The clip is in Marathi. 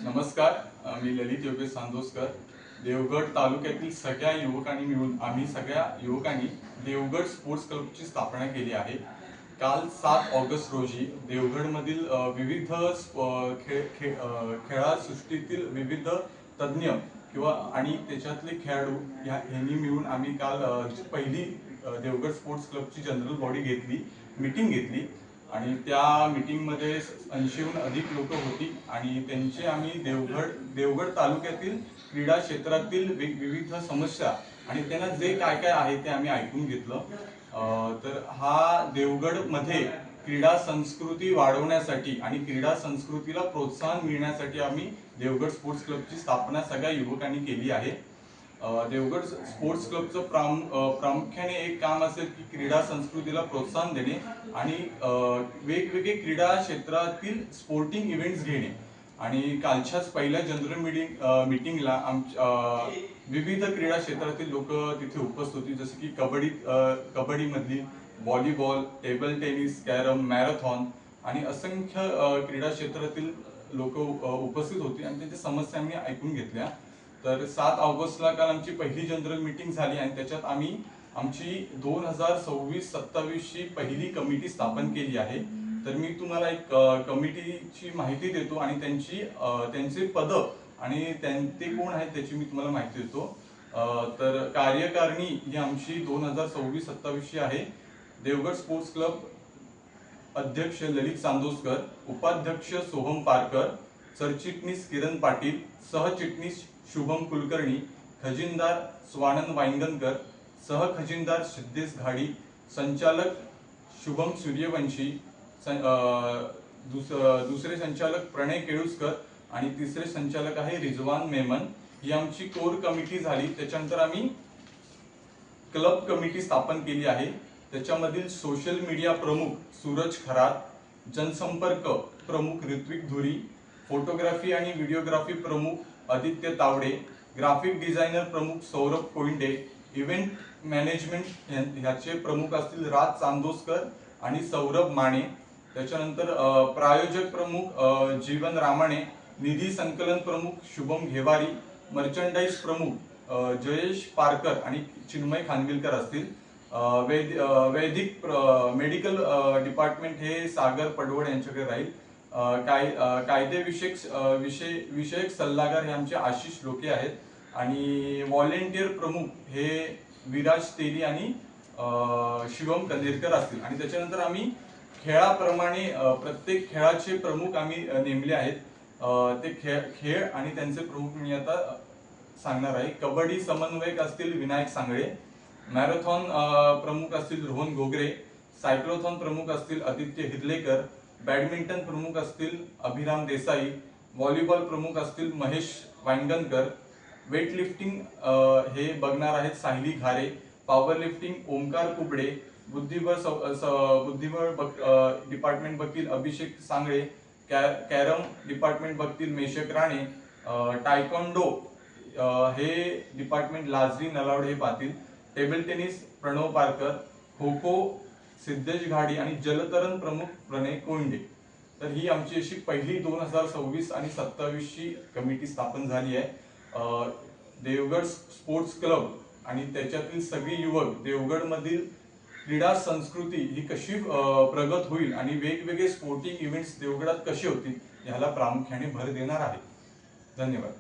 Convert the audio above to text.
नमस्कार, मी ललित योगेश सांदोसकर. देवगड तालुक्यातील सगळ्या युवकांनी मिळून आम्ही सगळ्या युवकांनी देवगड स्पोर्ट्स क्लबची स्थापना केली आहे. काल 7 ऑगस्ट रोजी देवगडमधील विविध खेळासृष्टीतील विविध तज्ञ किंवा आणि त्याच्यातले खेळाडू यांनी मिळून आम्ही काल पहिली देवगड स्पोर्ट्स क्लबची जनरल बॉडी घेतली, मीटिंग घेतली आणि त्या मीटिंगमध्ये 80हून अधिक लोक होती आणि त्यांचे आम्ही देवगड तालुक्यातील क्रीडा क्षेत्रातील विविध समस्या आणि त्यांना जे काय काय आहे ते आम्ही ऐकून घेतलं. तर हा देवगडमध्ये क्रीडा संस्कृती वाढवण्यासाठी आणि क्रीडा संस्कृतीला प्रोत्साहन मिळण्यासाठी आम्ही देवगड स्पोर्ट्स क्लबची स्थापना सगळ्या युवकांनी केली आहे. देवगड स्पोर्ट्स क्लबचं प्रामुख्याने एक काम असेल की क्रीडा संस्कृतीला प्रोत्साहन देणे आणि वेगवेगळे क्रीडा क्षेत्रातील स्पोर्टिंग इव्हेंट्स घेणे. आणि कालच्याच पहिल्या जनरल मीटिंगला विविध क्रीडा क्षेत्रातील लोक तिथे उपस्थित होती, जसे की कबड्डीमधली, volleyball, table tennis, carrom, marathon आणि असंख्य क्रीडा क्षेत्रातील लोक उपस्थित होती आणि त्यांच्या समस्या आम्ही ऐकून घेतल्या. तर 7 ऑगस्टला काल आमची पहिली जनरल मीटिंग झाली आणि त्याच्यात आम्ही आमची 2026-27 ची पहिली कमिटी स्थापन केली आहे. तर मी तुम्हाला एक कमिटीची माहिती देतो आणि त्यांचे पद आणि ते कोण आहेत त्याची मी तुम्हाला माहिती देतो. तर कार्यकारिणी ही आमची 2026-27 ची आहे. देवगड स्पोर्ट्स क्लब अध्यक्ष ललित सांदोसकर, उपाध्यक्ष सोहम पारकर, सरचिटणीस किरण पाटील, सहचिटणीस शुभम कुलकर्णी, खजिनदार स्वानंद वांगणकर, सहखजिनदार सिद्धेश घाडी, संचालक शुभम सूर्यवंशी, दुसरे संचालक प्रणय केळुसकर आणि तिसरे संचालक आहे रिजवान मेमन. ही आमची कोर कमिटी झाली. त्याच्यानंतर आम्ही क्लब कमिटी स्थापन केली आहे. त्याच्यामधील सोशल मीडिया प्रमुख सूरज खरात, जनसंपर्क प्रमुख ऋत्विक धुरी, फोटोग्राफी आणि व्हिडिओग्राफी प्रमुख आदित्य तावडे, ग्राफिक डिझायनर प्रमुख सौरभ कोइंडे, इव्हेंट मॅनेजमेंट ह्याचे प्रमुख असतील राज चांदोसकर आणि सौरभ माने. त्याच्यानंतर प्रायोजक प्रमुख जीवन रामाणे, निधी संकलन प्रमुख शुभम घेवारी, मर्चंडाईज प्रमुख जयेश पारकर आणि चिन्मय खानविलकर असतील. वैदिक मेडिकल डिपार्टमेंट हे सागर पडवड यांच्याकडे राहील. विषयक सल्लागार हे आमचे आशिष लोके आहेत आणि व्हॉलेंटियर प्रमुख हे विराज तेली आणि शिवम कंदेरकर असतील. आणि त्याच्यानंतर आम्ही खेळाप्रमाणे प्रत्येक खेळाचे प्रमुख आम्ही नेमले आहेत. ते खेळ आणि त्यांचे प्रमुख मी आता सांगणार आहे. कबड्डी समन्वयक असतील विनायक सांगळे, मॅरेथॉन प्रमुख असतील रोहन घोगरे, सायक्लोथॉन प्रमुख असतील आदित्य हिरलेकर, बॅडमिंटन प्रमुख असतील अभिराम देसाई, व्हॉलीबॉल प्रमुख असतील महेश वांगणकर, वेटलिफ्टिंग हे बघणार आहेत साहिली घारे, पॉवर लिफ्टिंग ओमकार कुबडे, बुद्धिबळ डिपार्टमेंट बघतील अभिषेक सांगळे, कॅरम डिपार्टमेंट बघतील मेशक राणे, टायकोंडो हे डिपार्टमेंट लाजरी नलावडे हे पाहतील, टेबल टेनिस प्रणव पारकर, खो खो सिद्धेश घाडी आणि जलतरण प्रमुख प्रणय कोइंडे. तर ही आमची अशी पहिली 2026 आणि 27 ची कमिटी स्थापन झाली आहे. देवगड स्पोर्ट्स क्लब आणि त्याच्यातील सगळी युवक देवगडमधील क्रीडा संस्कृती ही कशी प्रगत होईल आणि वेगवेगळे स्पोर्टिंग इव्हेंट्स देवगडात कसे होतील ह्याला प्रामुख्याने भर देणार आहे. धन्यवाद.